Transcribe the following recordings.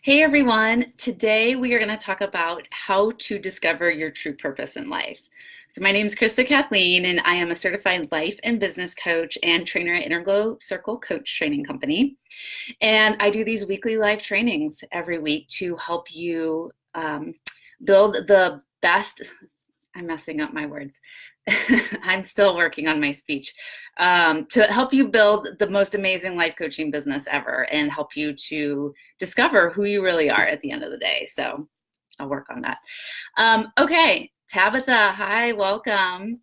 Hey everyone, today we are going to talk about how to discover your true purpose in life. So, my name is Krista Kathleen, and I am a certified life and business coach and trainer at Interglow Circle Coach Training Company. And I do these weekly live trainings every week to help you build the best. I'm messing up my words. I'm still working on my speech. To help you build the most amazing life coaching business ever and help you to discover who you really are at the end of the day. So I'll work on that. Okay, Tabitha, hi, welcome.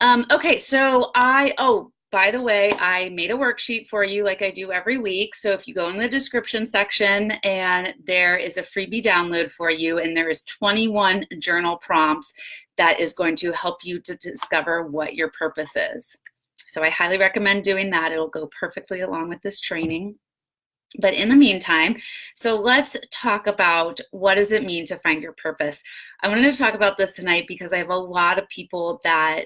Okay, so by the way, I made a worksheet for you like I do every week. So if you go in the description section, and there is a freebie download for you, and there is 21 journal prompts that is going to help you to discover what your purpose is. So I highly recommend doing that. It'll go perfectly along with this training. But in the meantime, so let's talk about what does it mean to find your purpose. I wanted to talk about this tonight because I have a lot of people that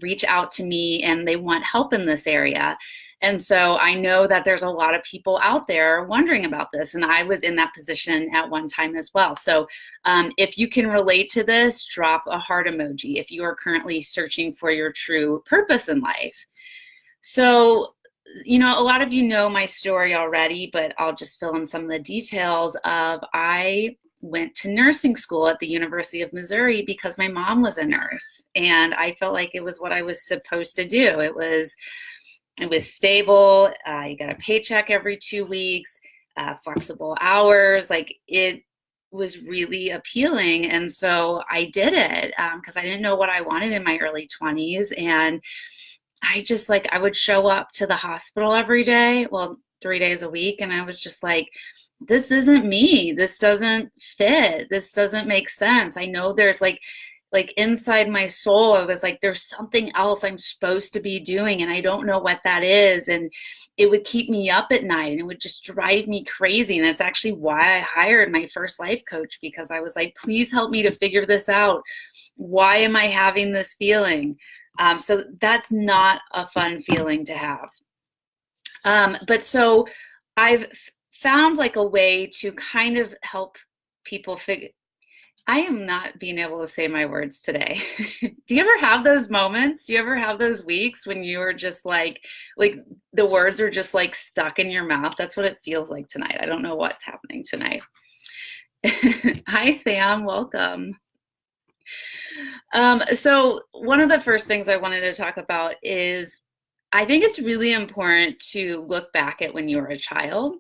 reach out to me and they want help in this area. And so I know that there's a lot of people out there wondering about this, and I was in that position at one time as well. So if you can relate to this, drop a heart emoji if you are currently searching for your true purpose in life. So, a lot of you know my story already, but I'll just fill in some of the details of I went to nursing school at the University of Missouri because my mom was a nurse, and I felt like it was what I was supposed to do. It was stable. You got a paycheck every 2 weeks, flexible hours. Like, it was really appealing. And so I did it because I didn't know what I wanted in my early 20s. And I would show up to the hospital every day, well, 3 days a week. And I was just like, this isn't me. This doesn't fit. This doesn't make sense. I know there's like inside my soul, I was like, there's something else I'm supposed to be doing, and I don't know what that is. And it would keep me up at night, and it would just drive me crazy. And that's actually why I hired my first life coach, because I was like, please help me to figure this out. Why am I having this feeling? So that's not a fun feeling to have. But so I've found like a way to kind of help people figure. I am not being able to say my words today. Do you ever have those moments? Do you ever have those weeks when you are just like the words are just like stuck in your mouth? That's what it feels like tonight. I don't know what's happening tonight. Hi, Sam. Welcome. So one of the first things I wanted to talk about is I think it's really important to look back at when you were a child.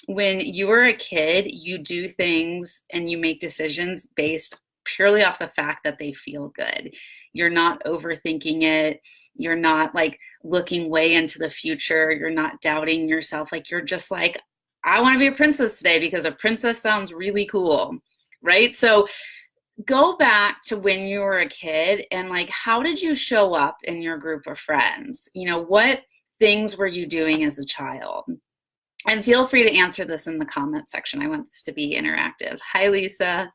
When you were a kid, you do things and you make decisions based purely off the fact that they feel good. You're not overthinking it. You're not like looking way into the future. You're not doubting yourself. Like, you're just like, I want to be a princess today because a princess sounds really cool, right? So go back to when you were a kid and like, how did you show up in your group of friends? What things were you doing as a child? And feel free to answer this in the comment section. I want this to be interactive. Hi, Lisa.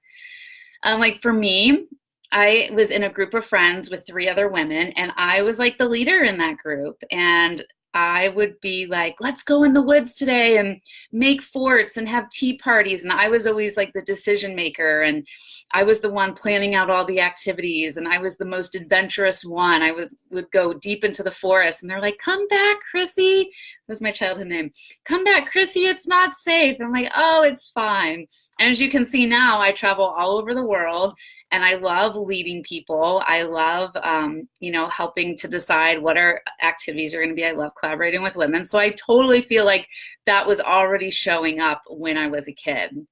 Like, for me, I was in a group of friends with 3 other women, and I was like the leader in that group. And I would be like, let's go in the woods today and make forts and have tea parties. And I was always like the decision maker, and I was the one planning out all the activities, and I was the most adventurous one. I would go deep into the forest, and they're like, come back, Chrissy. That was my childhood name. Come back, Chrissy, it's not safe. I'm like, oh, it's fine. And as you can see now, I travel all over the world. And I love leading people. I love, helping to decide what our activities are going to be. I love collaborating with women. So I totally feel like that was already showing up when I was a kid.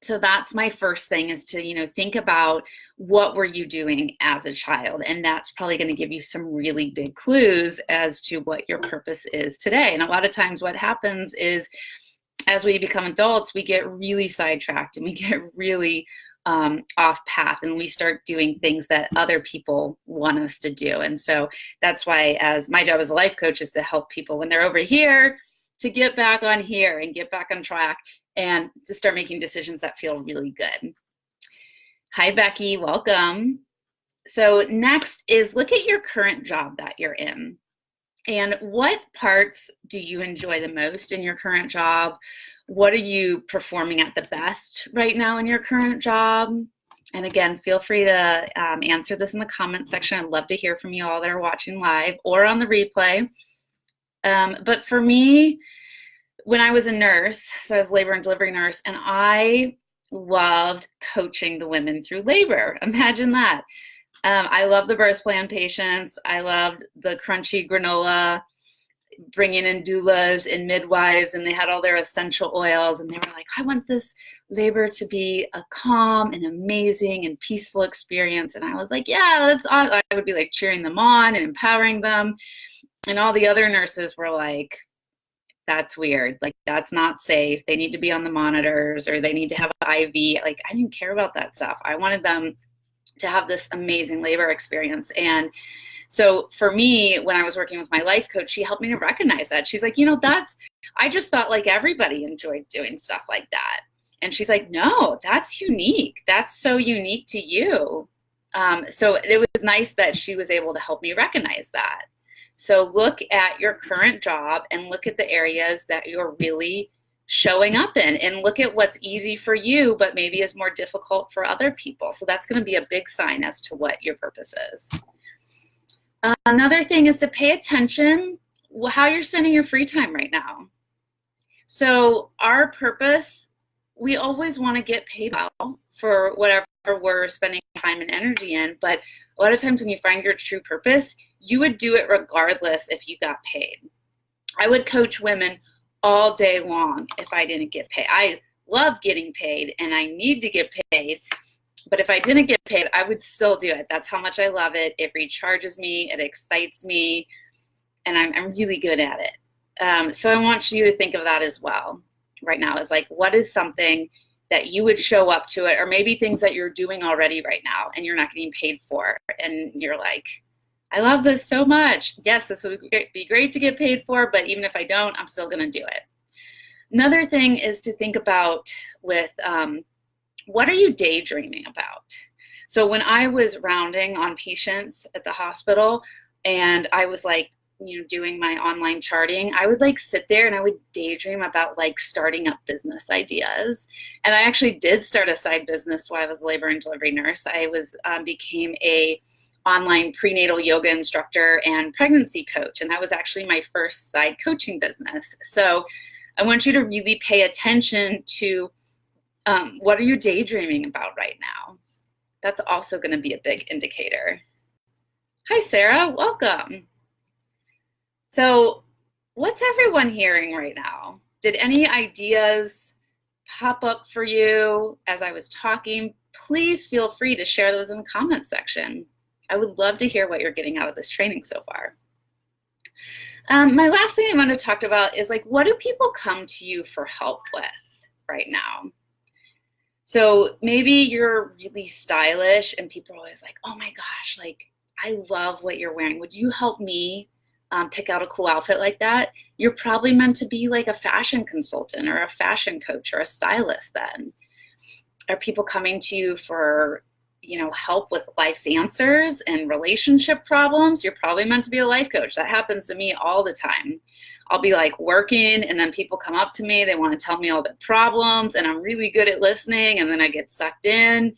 So that's my first thing, is to, think about what were you doing as a child? And that's probably going to give you some really big clues as to what your purpose is today. And a lot of times what happens is, as we become adults, we get really sidetracked and we get really off path, and we start doing things that other people want us to do. And so that's why, as my job as a life coach, is to help people when they're over here to get back on here and get back on track and to start making decisions that feel really good. Hi, Becky, welcome. So next is look at your current job that you're in. And what parts do you enjoy the most in your current job? What are you performing at the best right now in your current job? And again, feel free to answer this in the comment section. I'd love to hear from you all that are watching live or on the replay. But for me, when I was a nurse, so I was a labor and delivery nurse, and I loved coaching the women through labor. Imagine that. I love the birth plan patients. I loved the crunchy granola, bringing in doulas and midwives, and they had all their essential oils, and they were like, I want this labor to be a calm and amazing and peaceful experience. And I was like, yeah, that's awesome. I would be like cheering them on and empowering them. And all the other nurses were like, that's weird. Like, that's not safe. They need to be on the monitors, or they need to have an IV. Like, I didn't care about that stuff. I wanted them to have this amazing labor experience. And so for me, when I was working with my life coach, she helped me to recognize that. She's like, I just thought like everybody enjoyed doing stuff like that. And she's like, no, that's unique. That's so unique to you. So it was nice that she was able to help me recognize that. So look at your current job and look at the areas that you're really showing up in, and look at what's easy for you, but maybe is more difficult for other people. So that's going to be a big sign as to what your purpose is. Another thing is to pay attention how you're spending your free time right now. So our purpose, we always want to get paid well for whatever we're spending time and energy in, but a lot of times when you find your true purpose, you would do it regardless if you got paid. I would coach women all day long if I didn't get paid. I love getting paid and I need to get paid, but if I didn't get paid, I would still do it. That's how much I love it. It recharges me, it excites me, and I'm really good at it. So I want you to think of that as well right now. Is like, what is something that you would show up to it, or maybe things that you're doing already right now and you're not getting paid for, and you're like, I love this so much. Yes, this would be great to get paid for, but even if I don't, I'm still going to do it. Another thing is to think about with what are you daydreaming about? So when I was rounding on patients at the hospital and I was like, doing my online charting, I would like sit there and I would daydream about like starting up business ideas. And I actually did start a side business while I was a labor and delivery nurse. I became a online prenatal yoga instructor and pregnancy coach. And that was actually my first side coaching business. So I want you to really pay attention to what are you daydreaming about right now? That's also going to be a big indicator. Hi, Sarah. Welcome. So what's everyone hearing right now? Did any ideas pop up for you as I was talking? Please feel free to share those in the comments section. I would love to hear what you're getting out of this training so far. My last thing I want to talk about is like, what do people come to you for help with right now? So maybe you're really stylish and people are always like, oh my gosh, like, I love what you're wearing. Would you help me pick out a cool outfit like that? You're probably meant to be like a fashion consultant or a fashion coach or a stylist then. Are people coming to you for help with life's answers and relationship problems? You're probably meant to be a life coach. That happens to me all the time. I'll be like working and then people come up to me, they want to tell me all their problems, and I'm really good at listening, and then I get sucked in.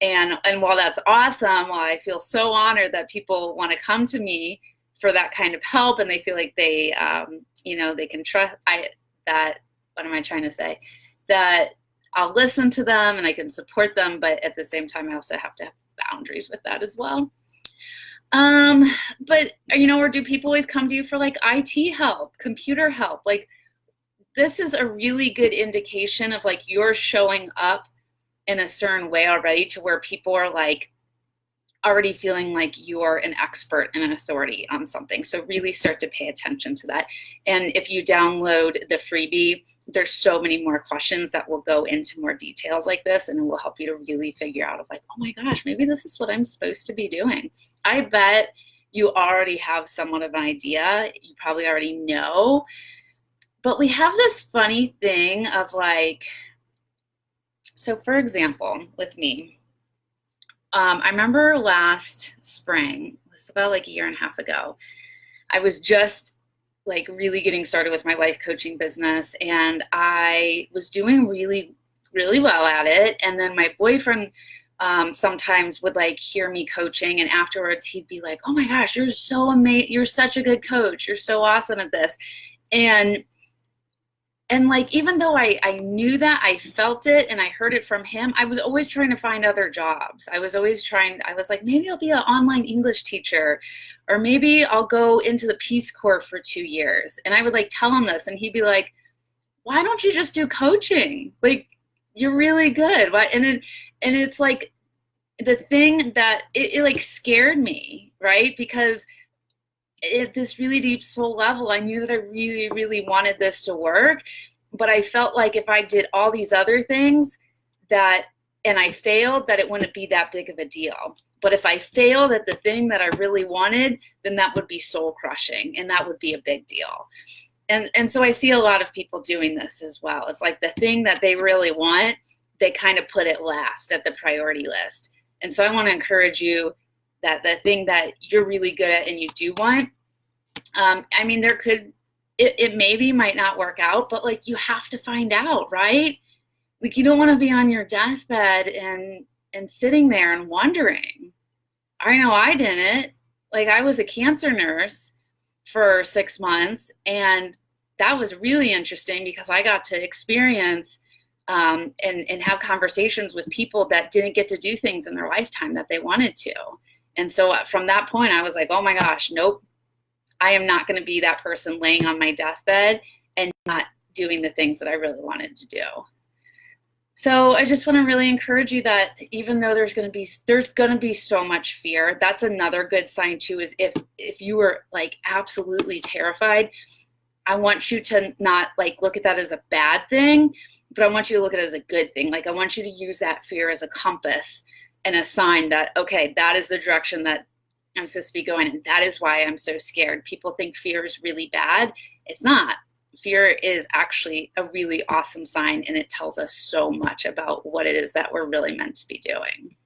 And while that's awesome, while I feel so honored that people want to come to me for that kind of help and they feel like they they can trust that I'll listen to them and I can support them, but at the same time, I also have to have boundaries with that as well. But or do people always come to you for like IT help, computer help? Like, this is a really good indication of like you're showing up in a certain way already to where people are like already feeling like you're an expert and an authority on something. So really start to pay attention to that. And if you download the freebie, there's so many more questions that will go into more details like this, and it will help you to really figure out of like, oh my gosh, maybe this is what I'm supposed to be doing. I bet you already have somewhat of an idea. You probably already know, but we have this funny thing of like, so for example, with me, I remember last spring, it was about like a year and a half ago, I was just like really getting started with my life coaching business, and I was doing really, really well at it. And then my boyfriend sometimes would like hear me coaching, and afterwards he'd be like, "Oh my gosh, you're so amazing! You're such a good coach. You're so awesome at this." And like, even though I knew that, I felt it and I heard it from him, I was always trying to find other jobs. I was like, maybe I'll be an online English teacher, or maybe I'll go into the Peace Corps for 2 years. And I would like tell him this, and he'd be like, why don't you just do coaching? Like, you're really good. Why? And it's like the thing that it like scared me, right? Because at this really deep soul level, I knew that I really, really wanted this to work, but I felt like if I did all these other things and I failed, that it wouldn't be that big of a deal. But if I failed at the thing that I really wanted, then that would be soul crushing, and that would be a big deal. And so I see a lot of people doing this as well. It's like the thing that they really want, they kind of put it last at the priority list. And so I want to encourage you that the thing that you're really good at and you do want, I mean, it maybe might not work out, but like, you have to find out, right? Like, you don't want to be on your deathbed and sitting there and wondering. I know I didn't. Like, I was a cancer nurse for 6 months, and that was really interesting because I got to experience and have conversations with people that didn't get to do things in their lifetime that they wanted to. And so from that point, I was like, oh my gosh, nope, I am not going to be that person laying on my deathbed and not doing the things that I really wanted to do. So I just want to really encourage you that even though there's going to be so much fear, that's another good sign too, is if you were like absolutely terrified, I want you to not like look at that as a bad thing, but I want you to look at it as a good thing. Like, I want you to use that fear as a compass and a sign that, okay, that is the direction that I'm supposed to be going, and that is why I'm so scared. People think fear is really bad. It's not. Fear is actually a really awesome sign, and it tells us so much about what it is that we're really meant to be doing.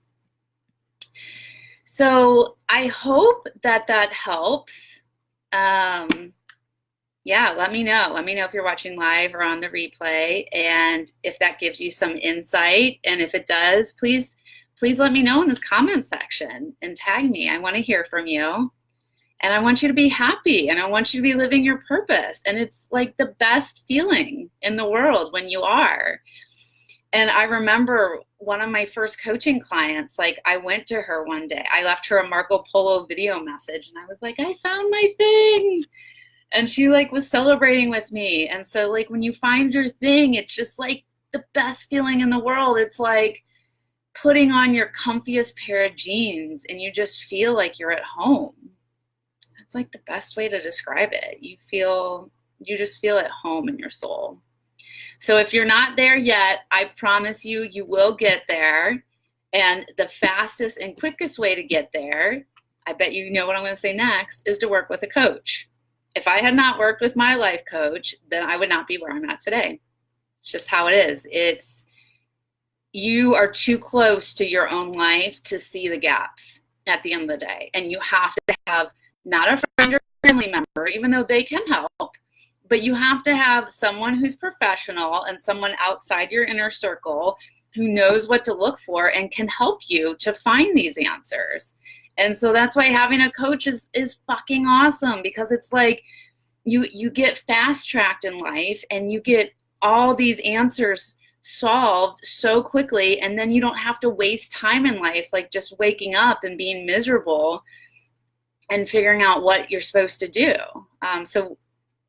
So I hope that helps. Yeah, let me know. Let me know if you're watching live or on the replay, and if that gives you some insight. And if it does, please let me know in this comment section and tag me. I want to hear from you. And I want you to be happy, and I want you to be living your purpose. And it's like the best feeling in the world when you are. And I remember one of my first coaching clients, like, I went to her one day. I left her a Marco Polo video message, and I was like, I found my thing. And she like was celebrating with me. And so like, when you find your thing, it's just like the best feeling in the world. It's like putting on your comfiest pair of jeans and you just feel like you're at home. It's like the best way to describe it. You just feel at home in your soul. So if you're not there yet, I promise you, you will get there. And the fastest and quickest way to get there, I bet you know what I'm going to say next, is to work with a coach. If I had not worked with my life coach, then I would not be where I'm at today. It's just how it is. You are too close to your own life to see the gaps at the end of the day. And you have to have not a friend or family member, even though they can help, but you have to have someone who's professional and someone outside your inner circle who knows what to look for and can help you to find these answers. And so that's why having a coach is fucking awesome, because it's like you get fast-tracked in life and you get all these answers solved so quickly, and then you don't have to waste time in life like just waking up and being miserable and figuring out what you're supposed to do. So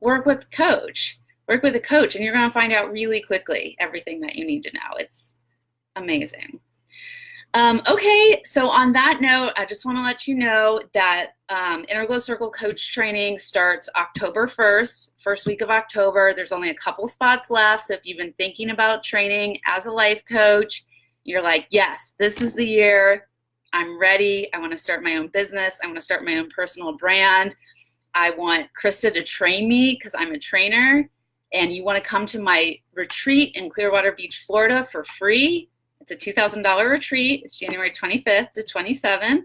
work with a coach, and you're going to find out really quickly everything that you need to know. It's amazing. Okay, so on that note, I just want to let you know that Inner Glow Circle Coach Training starts October 1st, first week of October. There's only a couple spots left, so if you've been thinking about training as a life coach, you're like, yes, this is the year. I'm ready. I want to start my own business. I want to start my own personal brand. I want Krista to train me because I'm a trainer, and you want to come to my retreat in Clearwater Beach, Florida for free. It's a $2,000 retreat. It's January 25th to 27th.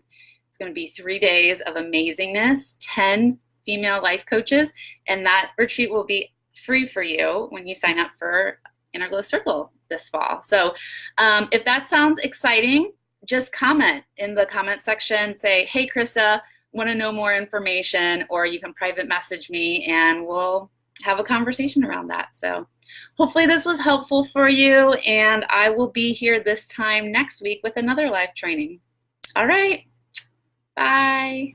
It's going to be 3 days of amazingness, 10 female life coaches, and that retreat will be free for you when you sign up for Inner Glow Circle this fall. So if that sounds exciting, just comment in the comment section, say, hey, Krista, want to know more information, or you can private message me and we'll have a conversation around that. So hopefully this was helpful for you, and I will be here this time next week with another live training. All right, bye.